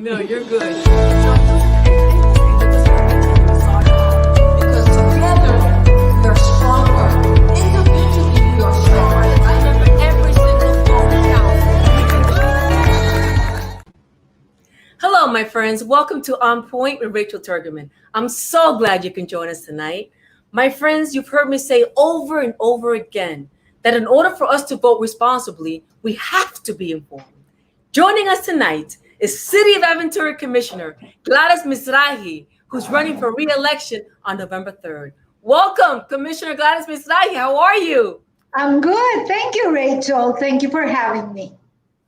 No, you're good. Because together we are stronger. Individually we are stronger. Remember, every single phone counts. Hello, my friends. Welcome to On Point with Rachel Turgerman. I'm so glad you can join us tonight. My friends, you've heard me say over and over again that in order for us to vote responsibly, we have to be informed. Joining us tonight is City of Aventura Commissioner Gladys Mezrahi, who's running for re-election on November 3rd. Welcome, Commissioner Gladys Mezrahi. How are you? I'm good. Thank you, Rachel. Thank you for having me.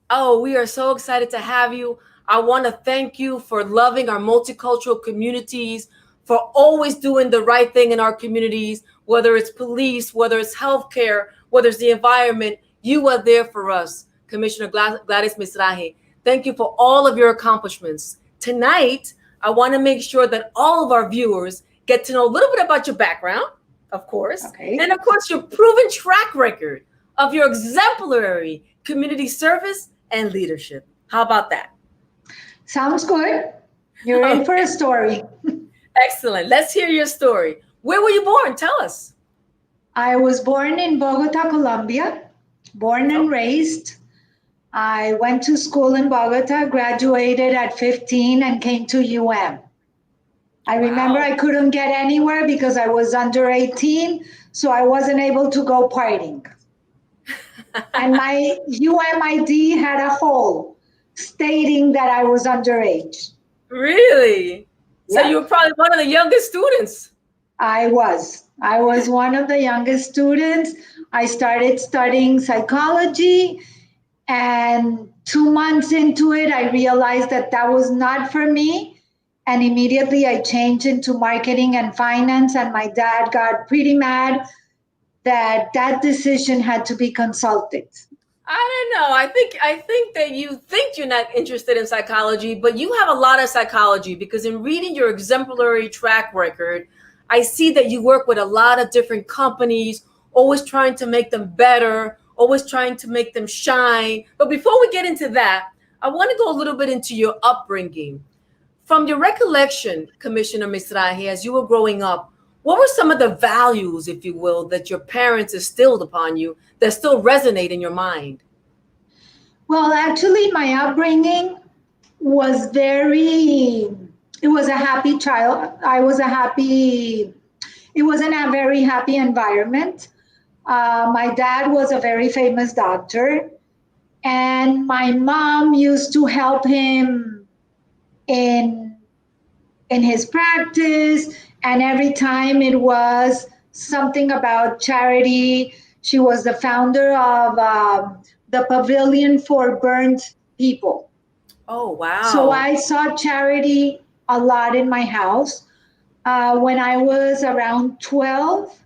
Oh, we are so excited to have you. I want to thank you for loving our multicultural communities, for always doing the right thing in our communities, whether it's police, whether it's healthcare, whether it's the environment. You are there for us, Commissioner Gladys Mezrahi. Thank you for all of your accomplishments. Tonight, I want to make sure that all of our viewers get to know a little bit about your background, of course, Okay. and of course, your proven track record of your exemplary community service and leadership. How about that? Sounds good. You're in for a story. Excellent. Let's hear your story. Where were you born? Tell us. I was born in Bogota, Colombia, born and raised. I went to school in Bogota, graduated at 15 and came to UM. I remember I couldn't get anywhere because I was under 18, so I wasn't able to go partying. And my UM ID had a hole stating that I was underage. Really? So Yeah. you were probably one of the youngest students. I was one of the youngest students. I started studying psychology, and 2 months into it, I realized that that was not for me. And immediately I changed into marketing and finance, and my dad got pretty mad that that decision had to be consulted. I don't know. I think that you think you're not interested in psychology, but you have a lot of psychology, because in reading your exemplary track record, I see that you work with a lot of different companies, always trying to make them better, always trying to make them shine. But before we get into that, I want to go a little bit into your upbringing. From your recollection, Commissioner Mezrahi, as you were growing up, what were some of the values, if you will, that your parents instilled upon you that still resonate in your mind? Well, actually, my upbringing was it was a happy child. It was in a very happy environment. My dad was a very famous doctor, and my mom used to help him in his practice. And every time it was something about charity. She was the founder of the Pavilion for Burnt People. Oh, wow. So I saw charity a lot in my house. When I was around 12,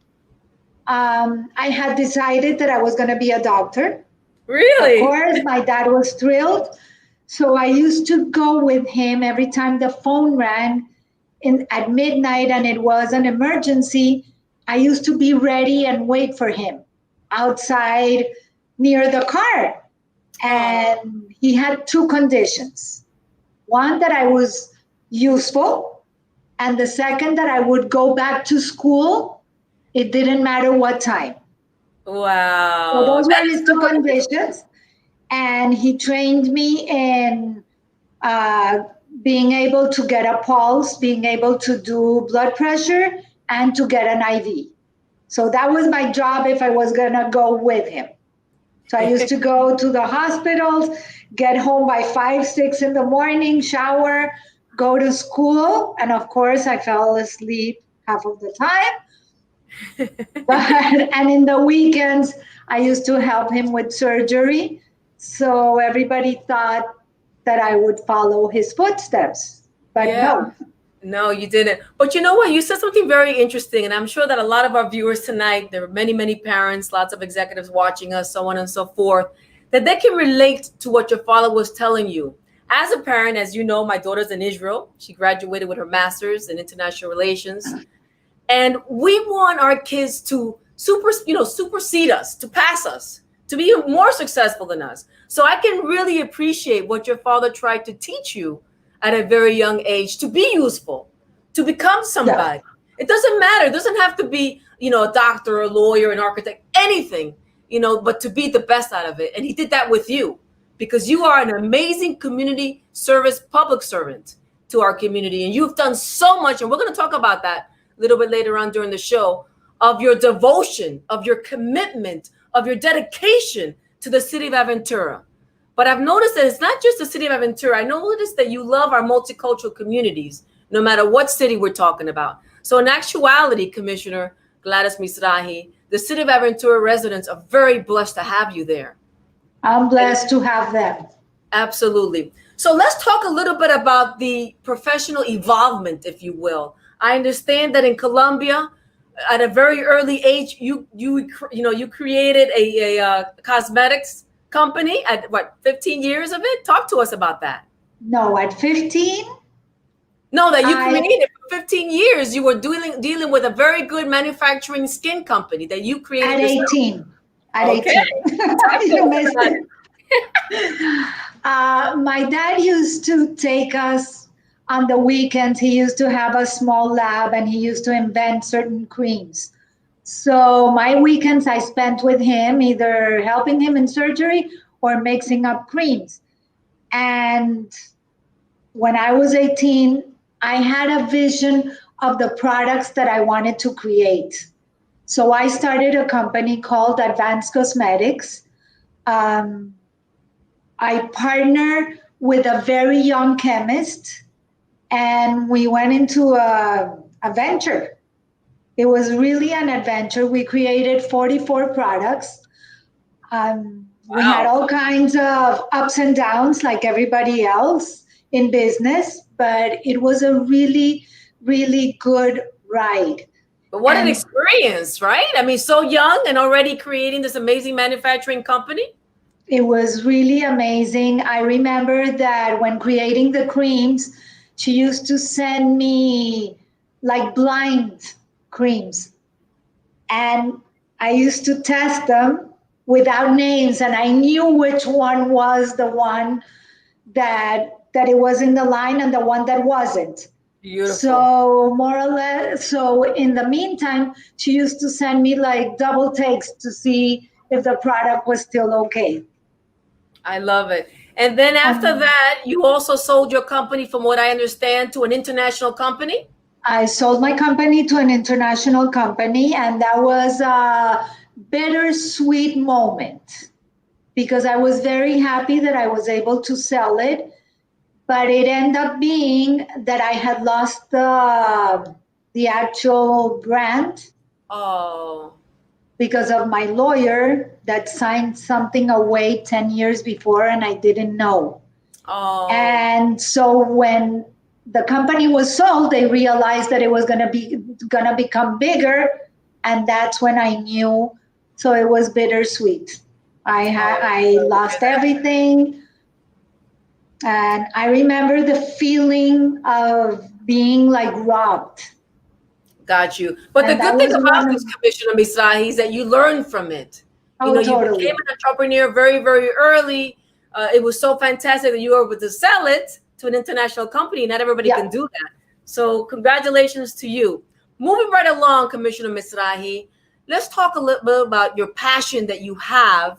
I had decided that I was going to be a doctor. Really? Of course, my dad was thrilled. So I used to go with him every time the phone rang at midnight and it was an emergency. I used to be ready and wait for him outside near the car. And he had two conditions. One, that I was useful, and the second, that I would go back to school. It didn't matter what time. Wow. So those were his two conditions. And he trained me in being able to get a pulse, being able to do blood pressure, and to get an IV. So that was my job if I was going to go with him. So I used to go to the hospitals, get home by 5, 6 in the morning, shower, go to school. And of course, I fell asleep half of the time. And in the weekends, I used to help him with surgery. So everybody thought that I would follow his footsteps. But no. No, you didn't. But you know what? You said something very interesting. And I'm sure that a lot of our viewers tonight, there are many, many parents, lots of executives watching us, so on and so forth, that they can relate to what your father was telling you. As a parent, as you know, my daughter's in Israel. She graduated with her master's in international relations. And we want our kids to supersede us, to pass us, to be more successful than us. So I can really appreciate what your father tried to teach you at a very young age to be useful, to become Yeah. somebody. It doesn't matter. It doesn't have to be, a doctor, a lawyer, an architect, anything, but to be the best out of it. And he did that with you because you are an amazing community service public servant to our community. And you've done so much. And we're going to talk about that a little bit later on during the show, of your devotion, of your commitment, of your dedication to the city of Aventura. But I've noticed that it's not just the city of Aventura. I noticed that you love our multicultural communities, no matter what city we're talking about. So in actuality, Commissioner Gladys Mezrahi, the city of Aventura residents are very blessed to have you there. I'm blessed to have them. Absolutely. So let's talk a little bit about the professional evolvement, if you will. I understand that in Colombia, at a very early age, you created a cosmetics company at 15 years of it. Talk to us about that. No, at 15. No, that you created for 15 years. You were dealing with a very good manufacturing skin company that you created At yourself. 18. At Okay. 18. My dad used to take us on the weekends. He used to have a small lab and he used to invent certain creams. So my weekends I spent with him, either helping him in surgery or mixing up creams. And when I was 18, I had a vision of the products that I wanted to create. So I started a company called Advanced Cosmetics. I partnered with a very young chemist and we went into a venture. It was really an adventure. We created 44 products. We had all kinds of ups and downs like everybody else in business, but it was a really, really good ride. But what an experience, right? I mean, so young and already creating this amazing manufacturing company. It was really amazing. I remember that when creating the creams, she used to send me like blind creams. And I used to test them without names, and I knew which one was the one that it was in the line and the one that wasn't. Beautiful. So more or less, so in the meantime, she used to send me like double takes to see if the product was still okay. I love it. And then after that, you also sold your company, from what I understand, to an international company? I sold my company to an international company, and that was a bittersweet moment because I was very happy that I was able to sell it, but it ended up being that I had lost the actual brand. Oh. Because of my lawyer that signed something away 10 years before and I didn't know. Oh. And so when the company was sold, they realized that it was gonna become bigger, and that's when I knew. So it was bittersweet. I lost everything, and I remember the feeling of being like robbed. Got you. But the good thing about this, Commissioner Mezrahi, is that you learn from it. Totally. You became an entrepreneur very, very early. It was so fantastic that you were able to sell it to an international company. Not everybody can do that. So congratulations to you. Moving right along, Commissioner Mezrahi, let's talk a little bit about your passion that you have.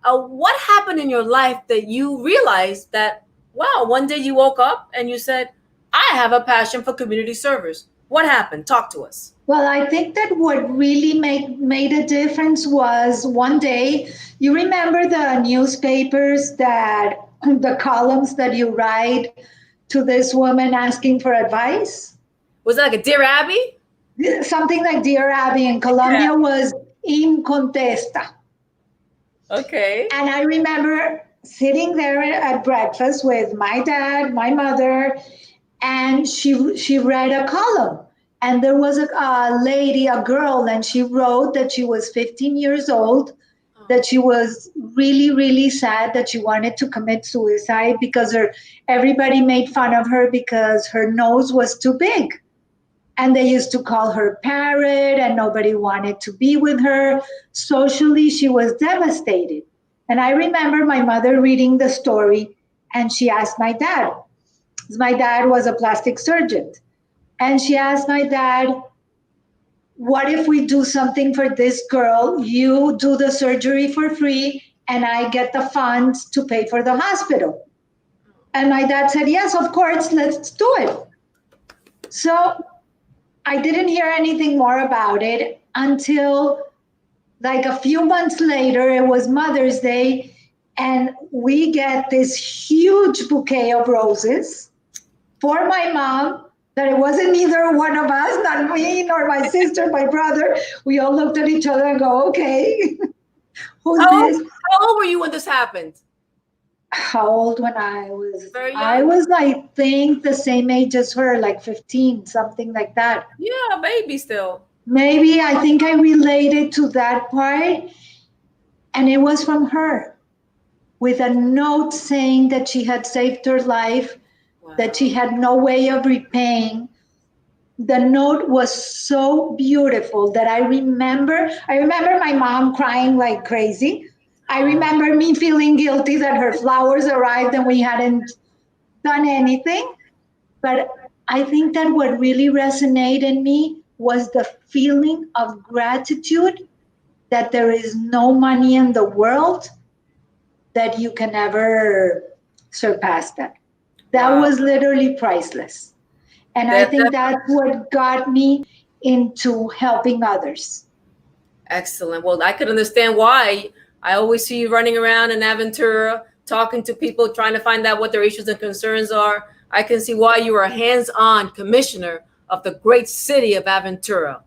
What happened in your life that you realized that, wow, one day you woke up and you said, I have a passion for community service? What happened? Talk to us. Well, I think that what really made a difference was one day, you remember the newspapers, that the columns that you write to this woman asking for advice? Was it like a Dear Abby? Something like Dear Abby in Colombia was In Contesta. Okay. And I remember sitting there at breakfast with my dad, my mother, and she read a column, and there was a lady, a girl, and she wrote that she was 15 years old, that she was really, really sad, that she wanted to commit suicide because everybody made fun of her because her nose was too big. And they used to call her parrot, and nobody wanted to be with her. Socially, she was devastated. And I remember my mother reading the story, and she asked my dad, My dad was a plastic surgeon. And she asked my dad, what if we do something for this girl? You do the surgery for free, and I get the funds to pay for the hospital. And my dad said, yes, of course, let's do it. So I didn't hear anything more about it until like a few months later. It was Mother's Day, and we get this huge bouquet of roses for my mom. That it wasn't either one of us, not me, nor my sister, my brother. We all looked at each other and go, okay, who's this? How old were you when this happened? How old when I was? Very young. I was, I think, the same age as her, like 15, something like that. Yeah, baby still. Maybe I think I related to that part. And it was from her with a note saying that she had saved her life, that she had no way of repaying. The note was so beautiful that I remember my mom crying like crazy. I remember me feeling guilty that her flowers arrived and we hadn't done anything. But I think that what really resonated in me was the feeling of gratitude that there is no money in the world that you can ever surpass that. That was literally priceless. And I think that's what got me into helping others. Excellent. Well, I could understand why. I always see you running around in Aventura, talking to people, trying to find out what their issues and concerns are. I can see why you are a hands-on commissioner of the great city of Aventura.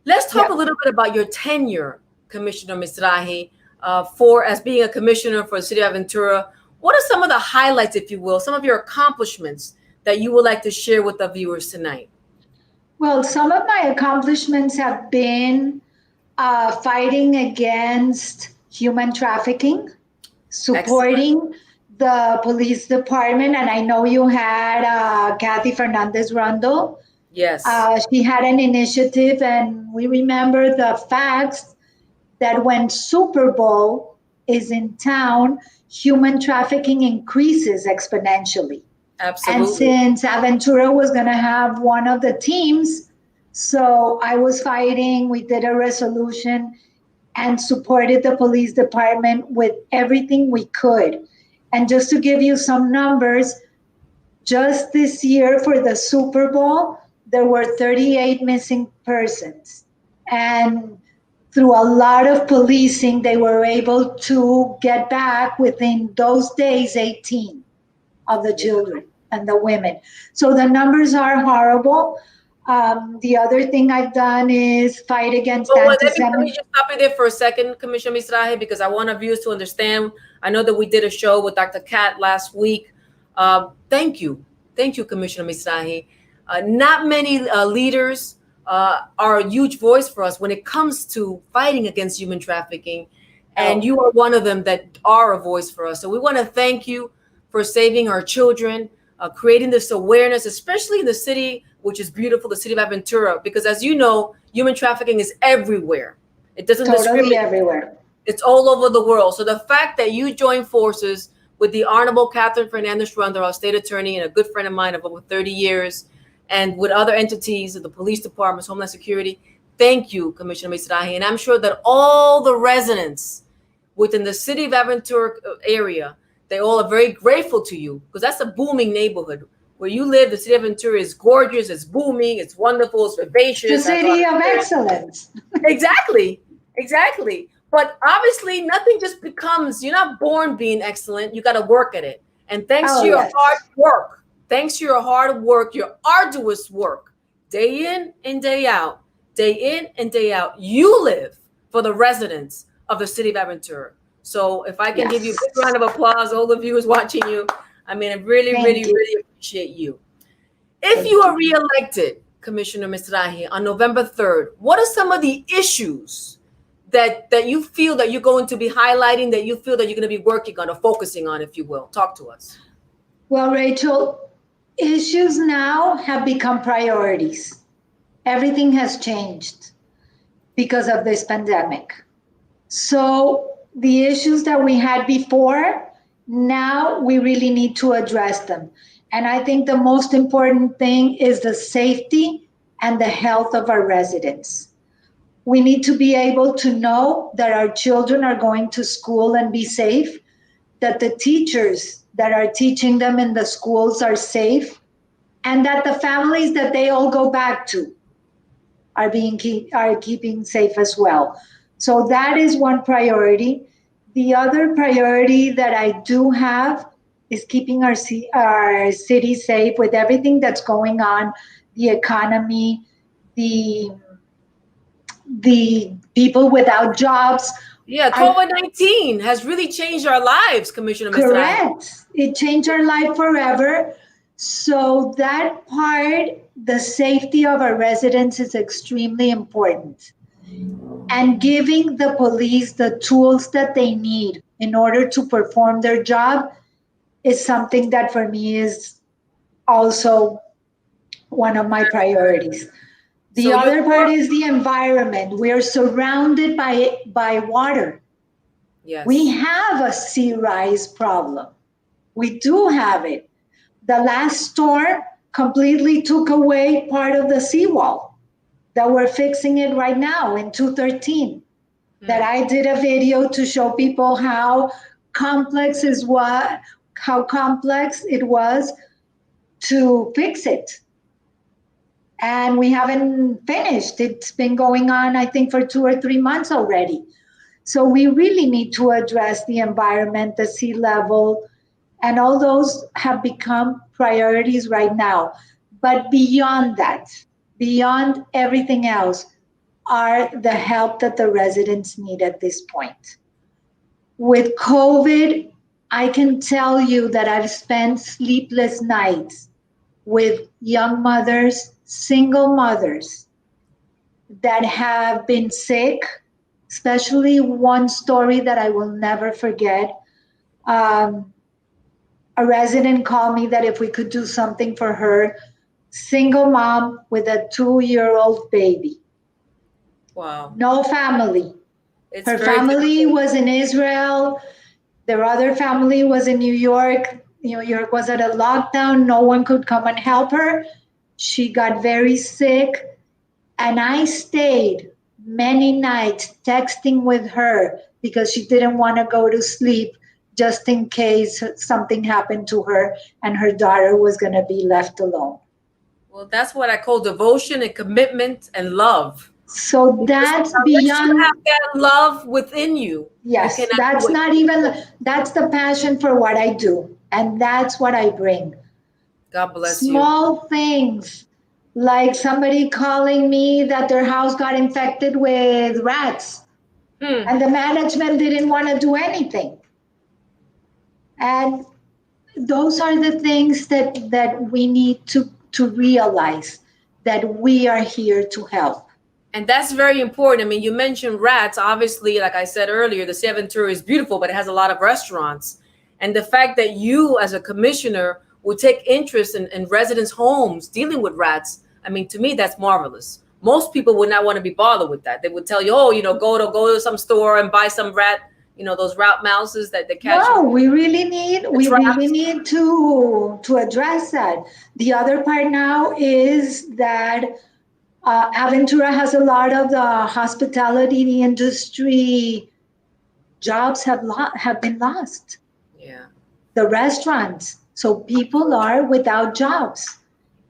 Let's talk a little bit about your tenure, Commissioner Mezrahi, as being a commissioner for the city of Aventura. What are some of the highlights, if you will, some of your accomplishments that you would like to share with the viewers tonight? Well, some of my accomplishments have been fighting against human trafficking, supporting the police department. And I know you had Kathy Fernandez-Rundle. Yes. She had an initiative, and we remember the facts that when Super Bowl is in town, human trafficking increases exponentially. Absolutely. And since Aventura was going to have one of the teams, so I was fighting, we did a resolution and supported the police department with everything we could. And just to give you some numbers, just this year for the Super Bowl, there were 38 missing persons. And through a lot of policing, they were able to get back within those days 18 of the children and the women. So the numbers are horrible. The other thing I've done is fight against anti-Semitism. Let me just stop you there for a second, Commissioner Mezrahi, because I want our viewers to understand. I know that we did a show with Dr. Kat last week. Thank you. Thank you, Commissioner Mezrahi. Not many leaders are a huge voice for us when it comes to fighting against human trafficking. And you are one of them that are a voice for us. So we want to thank you for saving our children, creating this awareness, especially in the city, which is beautiful, the city of Aventura, because as you know, human trafficking is everywhere. It doesn't discriminate. Everywhere. It's all over the world. So the fact that you join forces with the Honorable Catherine Fernandez-Rundle, our state attorney and a good friend of mine of over 30 years, and with other entities of the police departments, Homeland Security, thank you, Commissioner Mezrahi. And I'm sure that all the residents within the city of Aventura area, they all are very grateful to you, because that's a booming neighborhood. Where you live, the city of Aventura is gorgeous, it's booming, it's wonderful, it's vivacious. The city of excellence. Exactly. But obviously, nothing just becomes, you're not born being excellent. You got to work at it. And thanks to your hard work, your arduous work, day in and day out, you live for the residents of the city of Aventura. So if I can give you a big round of applause, all the viewers watching you, I mean, I really appreciate you. If you are reelected, Commissioner Mezrahi, on November 3rd, what are some of the issues that you feel that you're going to be highlighting, that you feel that you're going to be working on or focusing on, if you will? Talk to us. Well, Rachel, issues now have become priorities. Everything has changed because of this pandemic. So the issues that we had before, now we really need to address them. And I think the most important thing is the safety and the health of our residents. We need to be able to know that our children are going to school and be safe, that the teachers that are teaching them in the schools are safe, and that the families that they all go back to are keeping safe as well. So that is one priority. The other priority that I do have is keeping our city safe with everything that's going on, the economy, the people without jobs. Yeah, COVID-19 has really changed our lives, Commissioner Mezrahi. Correct. It changed our life forever. So that part, the safety of our residents is extremely important. And giving the police the tools that they need in order to perform their job is something that for me is also one of my priorities. The other part is the environment. We are surrounded by water. Yes. We have a sea rise problem. We do have it. The last storm completely took away part of the seawall that we're fixing it right now in 213. That I did a video to show people how complex it was to fix it. And we haven't finished. It's been going on, I think, for 2 or 3 months already. So we really need to address the environment, the sea level, and all those have become priorities right now. But beyond that, beyond everything else, are the help that the residents need at this point. With COVID, I can tell you that I've spent sleepless nights with young mothers, single mothers that have been sick, especially one story that I will never forget. A resident called me that if we could do something for her, single mom with a 2-year-old baby. Wow. No family. It's her family difficult. was in Israel. Their other family was in New York. New York was at a lockdown. No one could come and help her. She got very sick. And I stayed many nights texting with her because she didn't want to go to sleep just in case something happened to her and her daughter was going to be left alone. Well, that's what I call devotion and commitment and love. So that's beyond. You have that love within you. Yes, you that's not even, that's the passion for what I do. And that's what I bring. God bless you. Small things like somebody calling me that their house got infected with rats and the management didn't want to do anything. And those are the things that we need to realize that we are here to help. And that's very important. I mean, you mentioned rats. Obviously, like I said earlier, the Aventura is beautiful, but it has a lot of restaurants. And the fact that you, as a commissioner, would take interest in residents' homes dealing with rats, I mean, to me, that's marvelous. Most people would not want to be bothered with that. They would tell you, oh, go to some store and buy some rat, those rat mouses that they catch. No, we really need to address that. The other part now is that Aventura has a lot of the hospitality industry jobs have been lost. Yeah. The restaurants. So people are without jobs.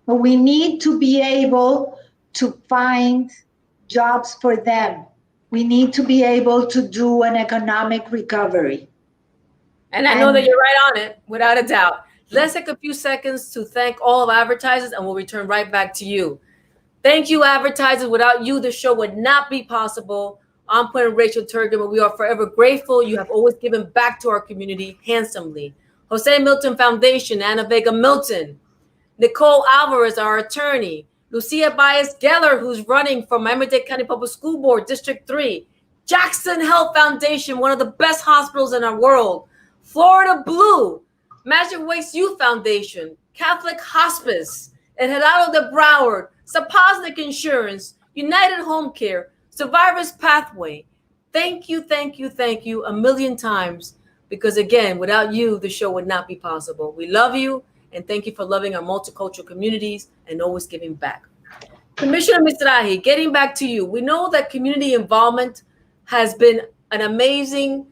But we need to be able to find jobs for them. We need to be able to do an economic recovery. And I know that you're right on it, without a doubt. Let's take a few seconds to thank all of our advertisers, and we'll return right back to you. Thank you, advertisers. Without you, the show would not be possible. I'm Point Rachel Turgan, and we are forever grateful. You have always given back to our community handsomely. Jose Milton Foundation, Anna Vega Milton, Nicole Alvarez, our attorney, Lucia Baez Geller, who's running for Miami-Dade County Public School Board, District 3, Jackson Health Foundation, one of the best hospitals in our world, Florida Blue, Magic Waste Youth Foundation, Catholic Hospice, El Helado de Broward, Sapoznik Insurance, United Home Care, Survivors Pathway. Thank you, thank you, thank you a million times, because again, without you, the show would not be possible. We love you, And thank you for loving our multicultural communities and always giving back. Commissioner Mizrahi, getting back to you. We know that community involvement has been an amazing,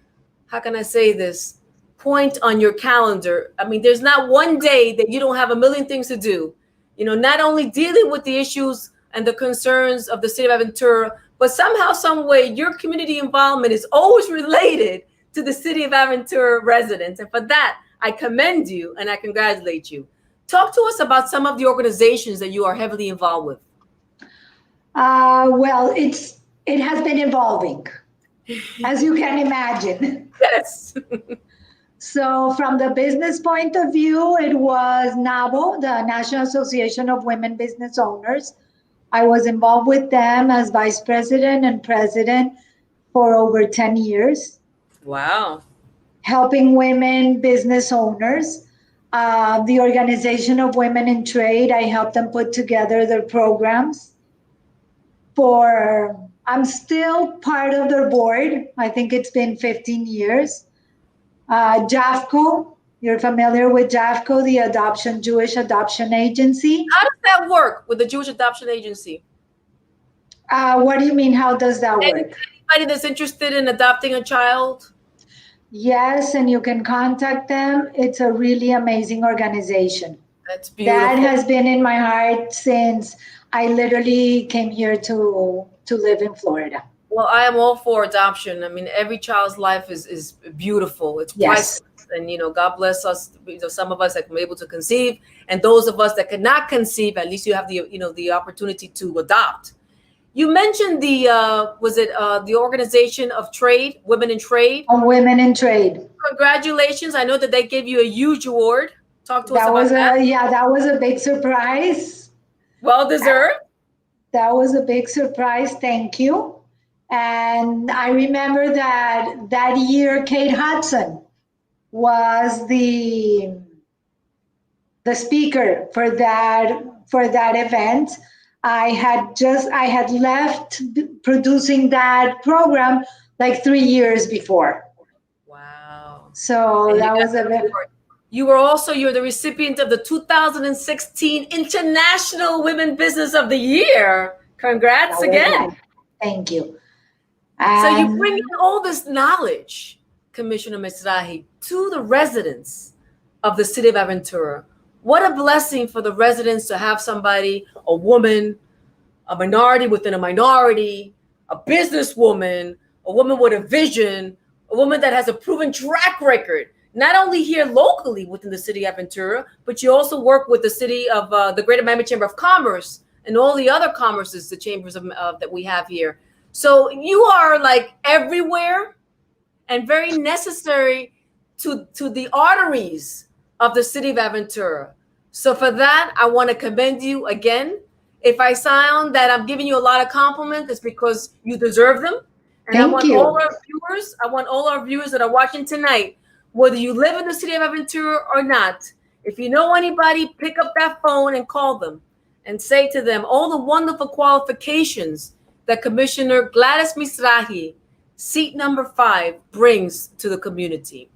how can I say this, point on your calendar. I mean, there's not one day that you don't have a million things to do. You know, not only dealing with the issues and the concerns of the city of Aventura, but somehow, some way, your community involvement is always related to the city of Aventura residents. And for that, I commend you and I congratulate you. Talk to us about some of the organizations that you are heavily involved with. Well, it has been evolving, as you can imagine. Yes. So from the business point of view, it was NABO, the National Association of Women Business Owners. I was involved with them as vice president and president for over 10 years. Wow. Helping women business owners. The Organization of Women in Trade, I helped them put together their programs. I'm still part of their board. I think it's been 15 years. JAFCO, you're familiar with JAFCO, the Jewish Adoption Agency. How does that work with the Jewish Adoption Agency? What do you mean, how does that work? Anybody that's interested in adopting a child? Yes, and you can contact them. It's a really amazing organization. That's beautiful. That has been in my heart since I literally came here to live in Florida. Well, I am all for adoption. I mean, every child's life is beautiful. It's priceless. And, you know, God bless us. You know, some of us that can be able to conceive, and those of us that cannot conceive, at least you have the opportunity to adopt. You mentioned the Organization of Trade, Women in Trade? Women in Trade. Congratulations. I know that they gave you a huge award. Talk to us about that. Yeah, that was a big surprise. Well deserved. That was a big surprise. Thank you. And I remember that year, Kate Hudson was the speaker for that event. I had left producing that program like 3 years before. Wow. So that was a bit. You're the recipient of the 2016 International Women Business of the Year. Congrats again. Thank you. So you bring in all this knowledge, Commissioner Mezrahi, to the residents of the city of Aventura. What a blessing for the residents to have somebody, a woman, a minority within a minority, a businesswoman, a woman with a vision, a woman that has a proven track record, not only here locally within the city of Aventura, but you also work with the city of the Greater Miami Chamber of Commerce and all the other commerces, the chambers that we have here. So you are like everywhere and very necessary to the arteries of the city of Aventura. So for that, I want to commend you again. If I sound that I'm giving you a lot of compliments, it's because you deserve them. And I want all our viewers that are watching tonight, whether you live in the city of Aventura or not, if you know anybody, pick up that phone and call them and say to them all the wonderful qualifications that Commissioner Gladys Mezrahi, seat number 5, brings to the community.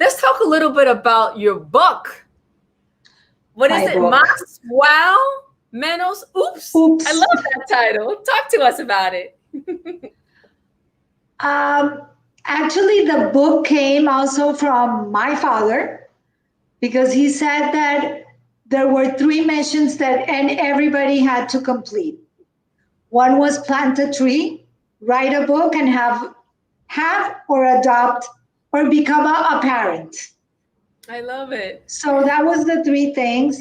Let's talk a little bit about your book. What is it? Mas Wow Menos Oops. I love that title. Talk to us about it. Actually, the book came also from my father, because he said that there were 3 missions and everybody had to complete. One was plant a tree, write a book, and have or adopt or become a parent. I love it. So that was the 3 things.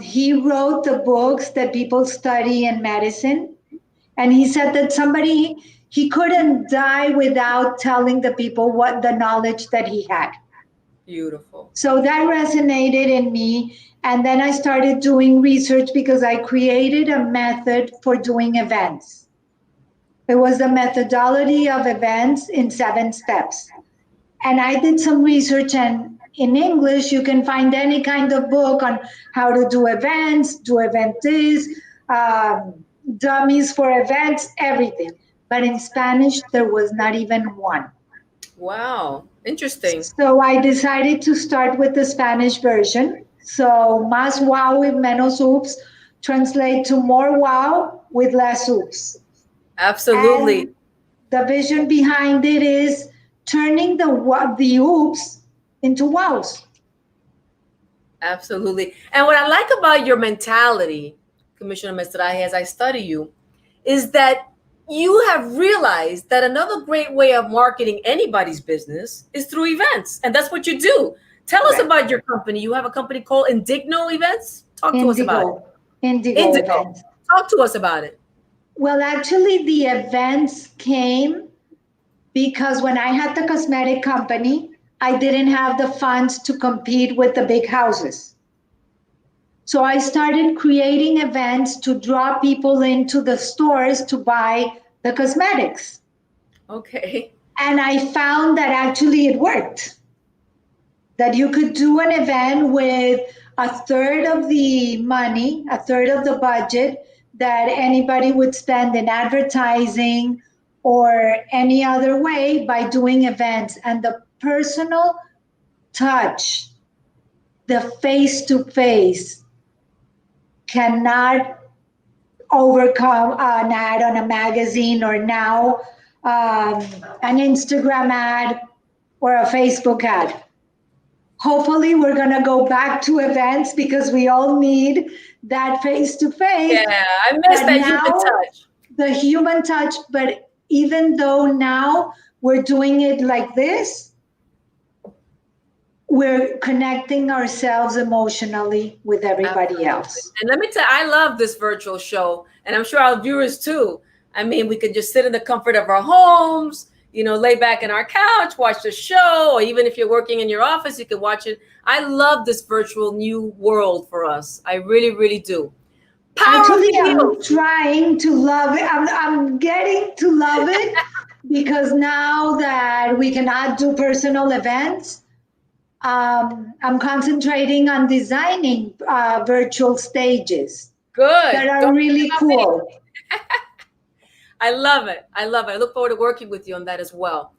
He wrote the books that people study in medicine. And he said that he couldn't die without telling the people what the knowledge that he had. Beautiful. So that resonated in me. And then I started doing research because I created a method for doing events. It was the methodology of events in 7 steps. And I did some research, and in English, you can find any kind of book on how to do events, dummies for events, everything. But in Spanish, there was not even one. Wow, interesting. So I decided to start with the Spanish version. So más wow with menos oops translate to more wow with less oops. Absolutely. And the vision behind it is turning the oops into wows. Absolutely. And what I like about your mentality, Commissioner Mezrahi, as I study you, is that you have realized that another great way of marketing anybody's business is through events. And that's what you do. Tell us Correct. about your company. You have a company called Indigno Events. Talk to us about it. Indigo events. Talk to us about it. Well, actually, the events came because when I had the cosmetic company, I didn't have the funds to compete with the big houses. So I started creating events to draw people into the stores to buy the cosmetics. Okay. And I found that actually it worked. That you could do an event with a third of the money, a third of the budget that anybody would spend in advertising or any other way by doing events. And the personal touch, the face to face, cannot overcome an ad on a magazine or now an Instagram ad or a Facebook ad. Hopefully, we're going to go back to events because we all need that face to face. Yeah, I miss that human touch. The human touch, but even though now we're doing it like this, we're connecting ourselves emotionally with everybody else. And let me tell you, I love this virtual show, and I'm sure our viewers too. I mean, we could just sit in the comfort of our homes, lay back in our couch, watch the show, or even if you're working in your office, you can watch it. I love this virtual new world for us. I really, really do. Actually, I'm trying to love it. I'm getting to love it because now that we cannot do personal events, I'm concentrating on designing virtual stages. Good. That are really cool. I love it. I love it. I look forward to working with you on that as well.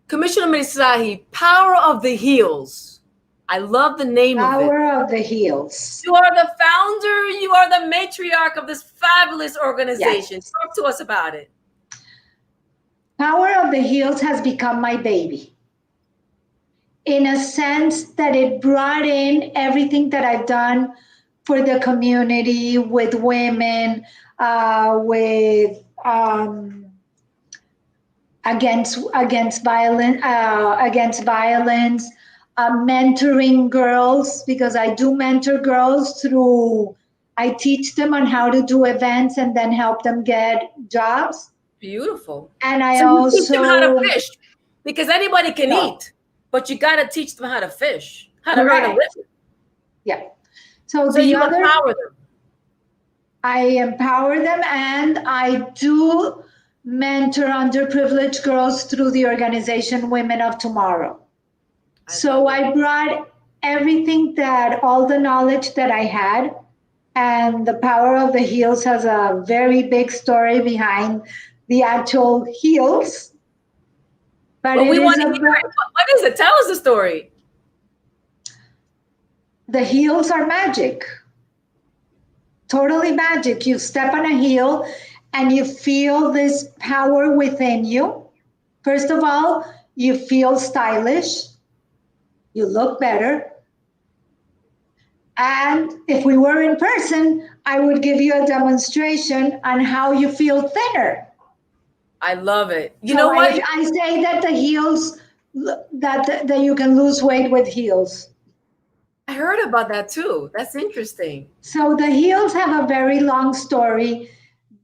Commissioner Mezrahi, Power of the Heels. I love the name of it. Power of the Heels. You are the founder. You are the matriarch of this fabulous organization. Yes. Talk to us about it. Power of the Heels has become my baby. In a sense that it brought in everything that I've done for the community, with women, with against violence, mentoring girls, because I do mentor girls through. I teach them on how to do events and then help them get jobs. Beautiful. And I also teach them how to fish, because anybody can eat. But you got to teach them how to fish, how to earn a living. Yeah. So you empower them. I empower them, and I do mentor underprivileged girls through the organization Women of Tomorrow. I brought everything all the knowledge that I had, and the Power of the Heels has a very big story behind the actual heels. But we want to hear it. What is it? Tell us the story. The heels are magic. Totally magic. You step on a heel and you feel this power within you. First of all, you feel stylish. You look better. And if we were in person, I would give you a demonstration on how you feel thinner. I love it. You know what? I say that the heels, that you can lose weight with heels. I heard about that too. That's interesting. So the heels have a very long story,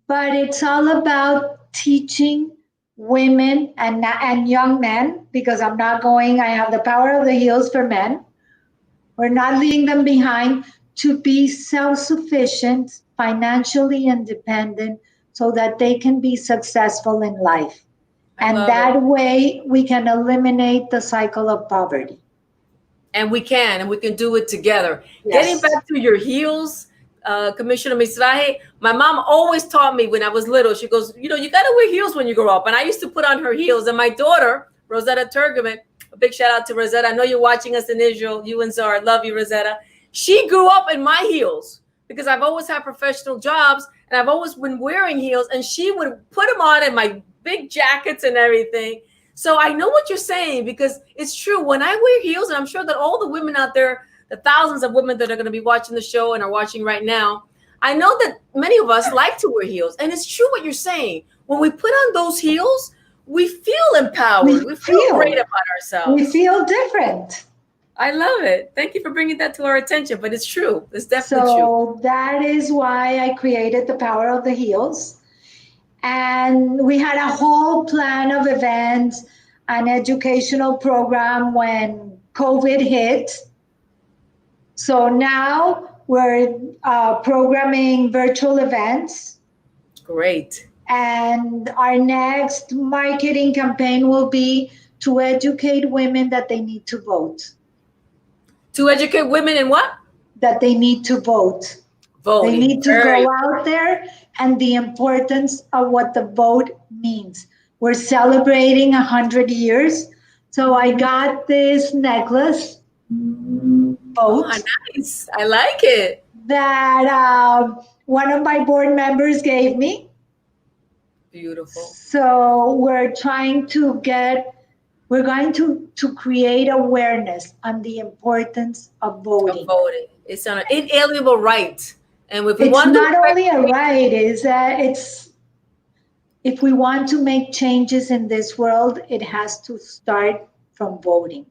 but it's all about teaching women and young men, because I have the Power of the Heels for men. We're not leaving them behind, to be self-sufficient, financially independent, so that they can be successful in life. And that way we can eliminate the cycle of poverty. And we can do it together. Yes. Getting back to your heels, Commissioner Mezrahi, my mom always taught me when I was little, she goes, you got to wear heels when you grow up. And I used to put on her heels. And my daughter, Rosetta Turgeman, a big shout out to Rosetta. I know you're watching us in Israel, you and Zara. Love you, Rosetta. She grew up in my heels because I've always had professional jobs and I've always been wearing heels, and she would put them on in my big jackets and everything. So I know what you're saying, because it's true. When I wear heels, and I'm sure that all the women out there, the thousands of women that are going to be watching the show and are watching right now, I know that many of us like to wear heels. And it's true what you're saying. When we put on those heels, we feel empowered. We feel great about ourselves. We feel different. I love it. Thank you for bringing that to our attention. But it's true. It's definitely true. So that is why I created the Power of the Heels. And we had a whole plan of events, an educational program when COVID hit. So now we're programming virtual events. Great. And our next marketing campaign will be to educate women that they need to vote. To educate women in what? That they need to vote. Voting. They need to go out there, and the importance of what the vote means. We're celebrating 100 years. So I got this necklace, vote. Oh, nice. I like it. That one of my board members gave me. Beautiful. So we're trying to we're going to create awareness on the importance of voting. It's an inalienable right. And if we It's want not only a right, is that if we want to make changes in this world, it has to start from voting.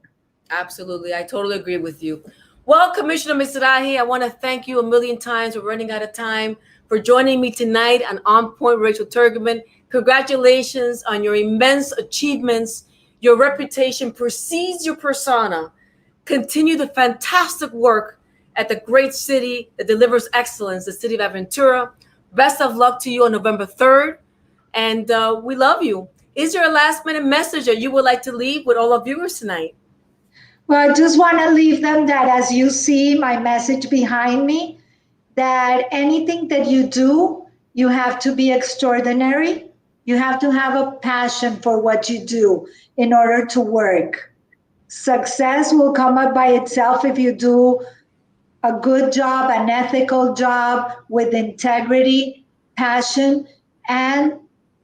Absolutely. I totally agree with you. Well, Commissioner Mezrahi, I want to thank you a million times. We're running out of time, for joining me tonight on Point with Rachel Turgeman. Congratulations on your immense achievements. Your reputation precedes your persona. Continue the fantastic work at the great city that delivers excellence, the city of Aventura. Best of luck to you on November 3rd. And we love you. Is there a last minute message that you would like to leave with all our viewers tonight? Well, I just want to leave them that, as you see my message behind me, that anything that you do, you have to be extraordinary. You have to have a passion for what you do in order to work. Success will come up by itself if you do a good job, an ethical job with integrity, passion, and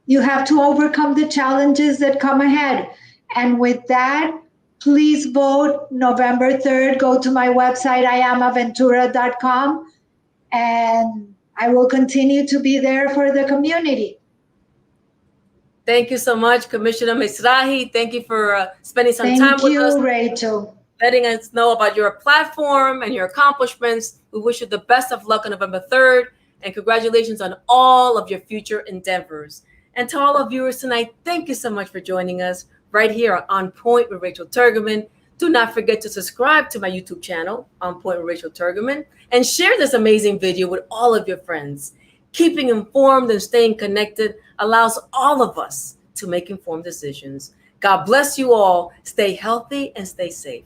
you have to overcome the challenges that come ahead. And with that, please vote November 3rd. Go to my website, IamAventura.com, and I will continue to be there for the community. Thank you so much, Commissioner Mezrahi. Thank you for spending some time with us. Thank you, Rachel. Letting us know about your platform and your accomplishments. We wish you the best of luck on November 3rd, and congratulations on all of your future endeavors. And to all our viewers tonight, thank you so much for joining us right here on Point with Rachel Turgeman. Do not forget to subscribe to my YouTube channel, On Point with Rachel Turgeman, and share this amazing video with all of your friends. Keeping informed and staying connected allows all of us to make informed decisions. God bless you all. Stay healthy and stay safe.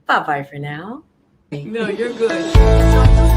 Bye-bye for now. No, you're good.